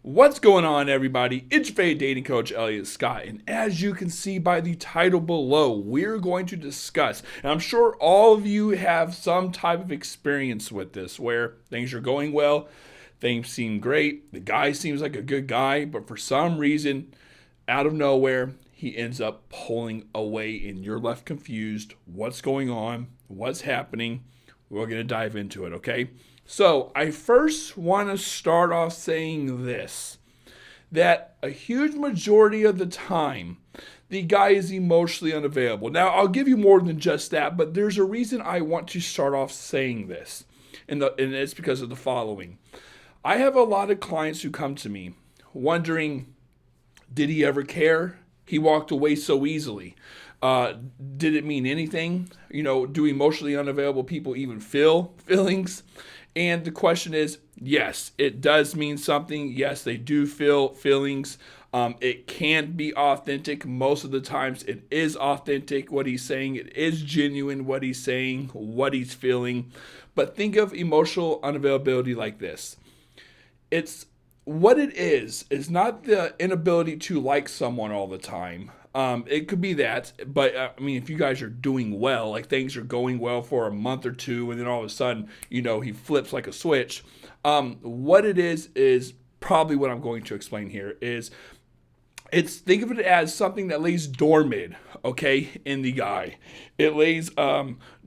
What's going on, everybody? It's your favorite dating coach, Elliot Scott, and as you can see by the title below, we're going to discuss, and I'm sure all of you have some type of experience with this, where things are going well, things seem great, the guy seems like a good guy, but for some reason, out of nowhere, he ends up pulling away, and you're left confused. What's going on? What's happening? We're going to dive into it, okay? So, I first want to start off saying this, that a huge majority of the time, the guy is emotionally unavailable. Now, I'll give you more than just that, but there's a reason I want to start off saying this, and it's because of the following. I have a lot of clients who come to me wondering, did he ever care? He walked away so easily. Did it mean anything? Do emotionally unavailable people even feel feelings? And the question is, yes, it does mean something. Yes, they do feel feelings. It can be authentic. Most of the times it is authentic what he's saying. It is genuine what he's saying, what he's feeling. But think of emotional unavailability like this. It's what it is not the inability to like someone all the time. It could be that, but if you guys are doing well, like things are going well for a month or two, and then all of a sudden, he flips like a switch. What it is probably what I'm going to explain here is think of it as something that lays dormant, okay, in the guy. It lays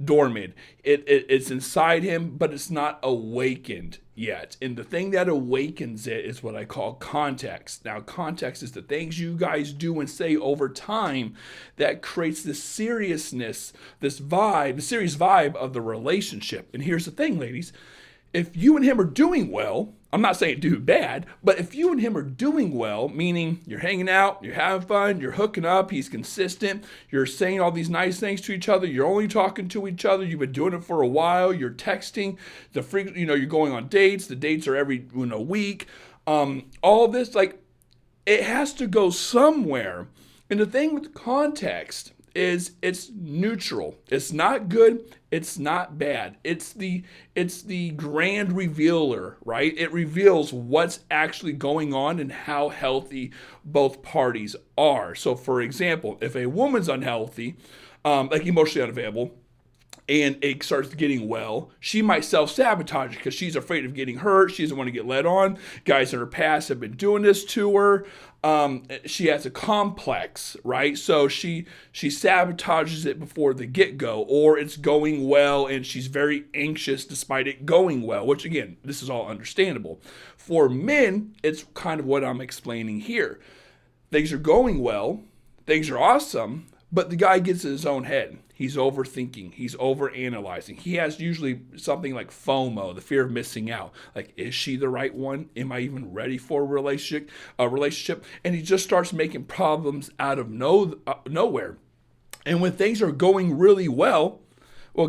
dormant. It's inside him, but it's not awakened yet. And the thing that awakens it is what I call context. Now, context is the things you guys do and say over time that creates this seriousness, this vibe, the serious vibe of the relationship. And here's the thing, ladies. If you and him are doing well, I'm not saying do bad, but if you and him are doing well, meaning you're hanging out, you're having fun, you're hooking up, he's consistent, you're saying all these nice things to each other, you're only talking to each other, you've been doing it for a while, you're texting, you're going on dates, the dates are every week, all of this, like, it has to go somewhere. And the thing with context is it's neutral. It's not good. It's not bad. It's the grand revealer, right? It reveals what's actually going on and how healthy both parties are. So, for example, if a woman's unhealthy, like emotionally unavailable, and it starts getting well, she might self-sabotage because she's afraid of getting hurt. She doesn't want to get led on. Guys in her past have been doing this to her. She has a complex, right? So she sabotages it before the get-go, or it's going well and she's very anxious despite it going well, which again, this is all understandable. For men, it's kind of what I'm explaining here. Things are going well, things are awesome, but the guy gets in his own head. He's overthinking. He's overanalyzing. He has usually something like FOMO, the fear of missing out. Like, is she the right one? Am I even ready for a relationship? And he just starts making problems out of nowhere. And when things are going really well,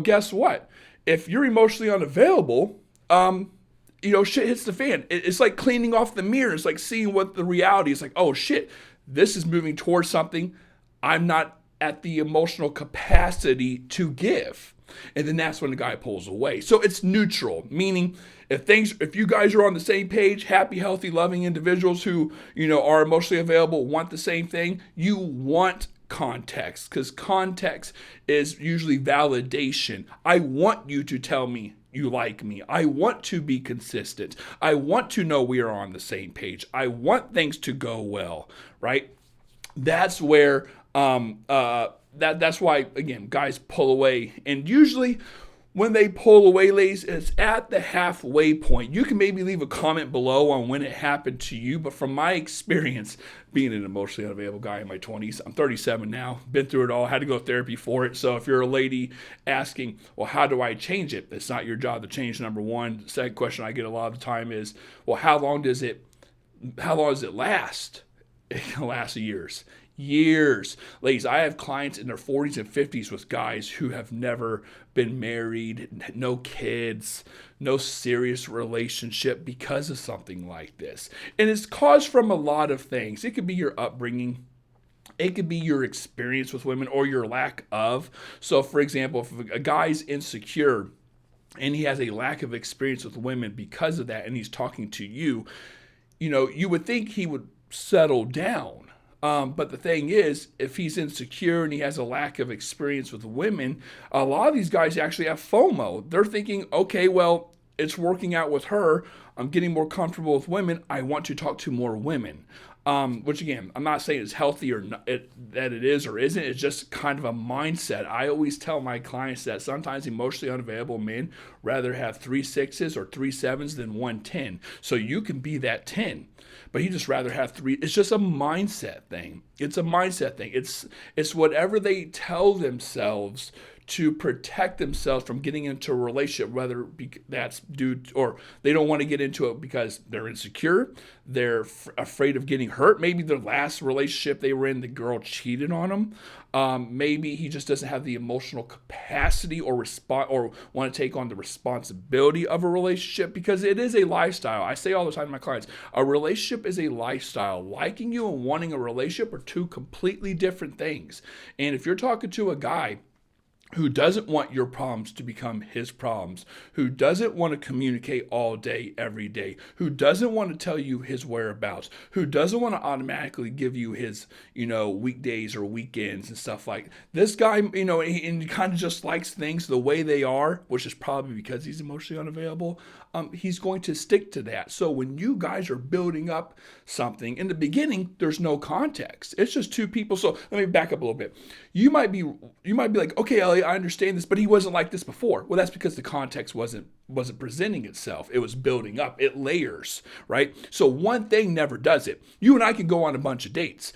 guess what? If you're emotionally unavailable, shit hits the fan. It's like cleaning off the mirror. It's like seeing what the reality is. Like, oh shit, this is moving towards something I'm not at the emotional capacity to give. And then that's when the guy pulls away. So it's neutral, meaning if you guys are on the same page, happy, healthy, loving individuals who, are emotionally available, want the same thing, you want context, because context is usually validation. I want you to tell me you like me. I want to be consistent. I want to know we are on the same page. I want things to go well, right? That's where that's why, again, guys pull away. And usually when they pull away, ladies, it's at the halfway point. You can maybe leave a comment below on when it happened to you, but from my experience being an emotionally unavailable guy in my 20s, I'm 37 now, been through it all, had to go to therapy for it. So if you're a lady asking, well, how do I change it? It's not your job to change, number one. The second question I get a lot of the time is, well, how long does it last? It can last years. Ladies, I have clients in their 40s and 50s with guys who have never been married, no kids, no serious relationship because of something like this. And it's caused from a lot of things. It could be your upbringing. It could be your experience with women or your lack of. So, for example, if a guy's insecure and he has a lack of experience with women because of that, and he's talking to you, you would think he would settle down. But the thing is, if he's insecure and he has a lack of experience with women, a lot of these guys actually have FOMO. They're thinking, okay, well, it's working out with her. I'm getting more comfortable with women. I want to talk to more women. Which again, I'm not saying it's healthy or not, that it is or isn't. It's just kind of a mindset. I always tell my clients that sometimes emotionally unavailable men rather have 3 6s or 3 7s than 1 10. So you can be that 10, but he just rather have 3. It's just a mindset thing. It's a mindset thing. It's whatever they tell themselves to protect themselves from getting into a relationship, whether that's due to, or they don't want to get into it because they're insecure, they're afraid of getting hurt. Maybe their last relationship they were in, the girl cheated on them. Maybe he just doesn't have the emotional capacity or want to take on the responsibility of a relationship, because it is a lifestyle. I say all the time to my clients, a relationship is a lifestyle. Liking you and wanting a relationship are two completely different things. And if you're talking to a guy who doesn't want your problems to become his problems, who doesn't want to communicate all day, every day, who doesn't want to tell you his whereabouts, who doesn't want to automatically give you his, weekdays or weekends and stuff like this guy, and he kind of just likes things the way they are, which is probably because he's emotionally unavailable. He's going to stick to that. So when you guys are building up something in the beginning, there's no context. It's just two people. So let me back up a little bit. You might be like, okay, Elliot, I understand this, but he wasn't like this before. Well, that's because the context wasn't presenting itself. It was building up. It layers, right? So one thing never does it. You and I can go on a bunch of dates.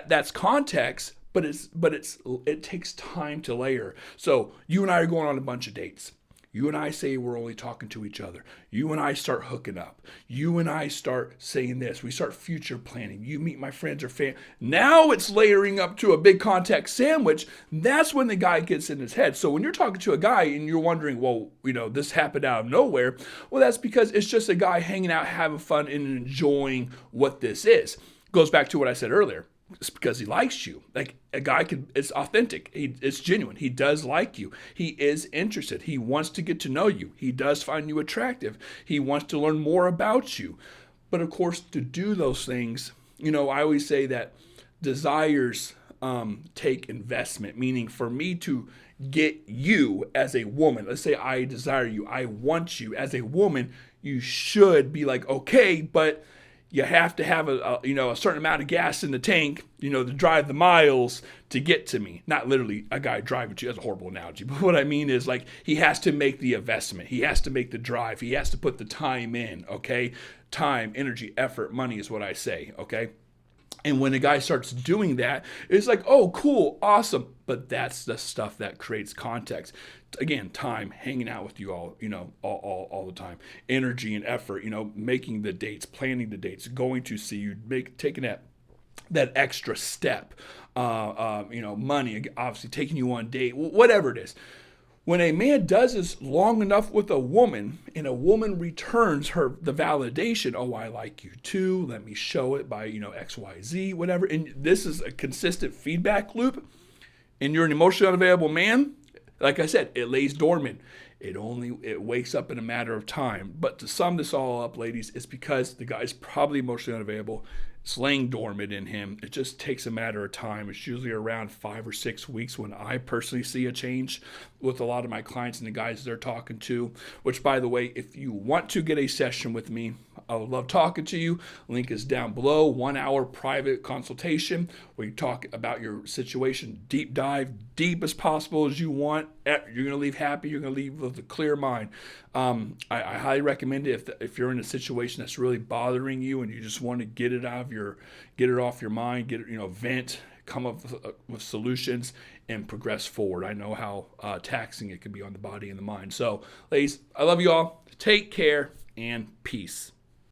That's context, but it takes time to layer. So you and I are going on a bunch of dates. You and I say we're only talking to each other. You and I start hooking up. You and I start saying this. We start future planning. You meet my friends or family. Now it's layering up to a big context sandwich. That's when the guy gets in his head. So when you're talking to a guy and you're wondering, well, this happened out of nowhere. Well, that's because it's just a guy hanging out, having fun, and enjoying what this is. Goes back to what I said earlier. It's because he likes you. Like a guy it's authentic. It's genuine. He does like you. He is interested. He wants to get to know you. He does find you attractive. He wants to learn more about you. But of course, to do those things, I always say that desires take investment, meaning for me to get you as a woman, let's say I desire you, I want you as a woman, you should be like, okay, but you have to have a certain amount of gas in the tank, to drive the miles to get to me. Not literally a guy driving to you. That's a horrible analogy. But what I mean is, like, he has to make the investment. He has to make the drive. He has to put the time in, okay? Time, energy, effort, money is what I say, okay? And when a guy starts doing that, it's like, oh, cool, awesome. But that's the stuff that creates context. Again, time, hanging out with you all, all the time. Energy and effort, making the dates, planning the dates, going to see you, taking that extra step. Money, obviously taking you on a date, whatever it is. When a man does this long enough with a woman, and a woman returns the validation, oh, I like you too, let me show it by, X, Y, Z, whatever, and this is a consistent feedback loop, and you're an emotionally unavailable man, like I said, it lays dormant. It wakes up in a matter of time. But to sum this all up, ladies, it's because the guy's probably emotionally unavailable. It's laying dormant in him. It just takes a matter of time. It's usually around 5 or 6 weeks when I personally see a change with a lot of my clients and the guys they're talking to, which, by the way, if you want to get a session with me, I would love talking to you. Link is down below. 1 hour private consultation where you talk about your situation, deep dive, deep as possible as you want. You're going to leave happy. You're going to leave with a clear mind. I highly recommend it if you're in a situation that's really bothering you and you just want to get it off your mind, vent, come up with solutions and progress forward. I know how taxing it can be on the body and the mind. So, ladies, I love you all. Take care and peace.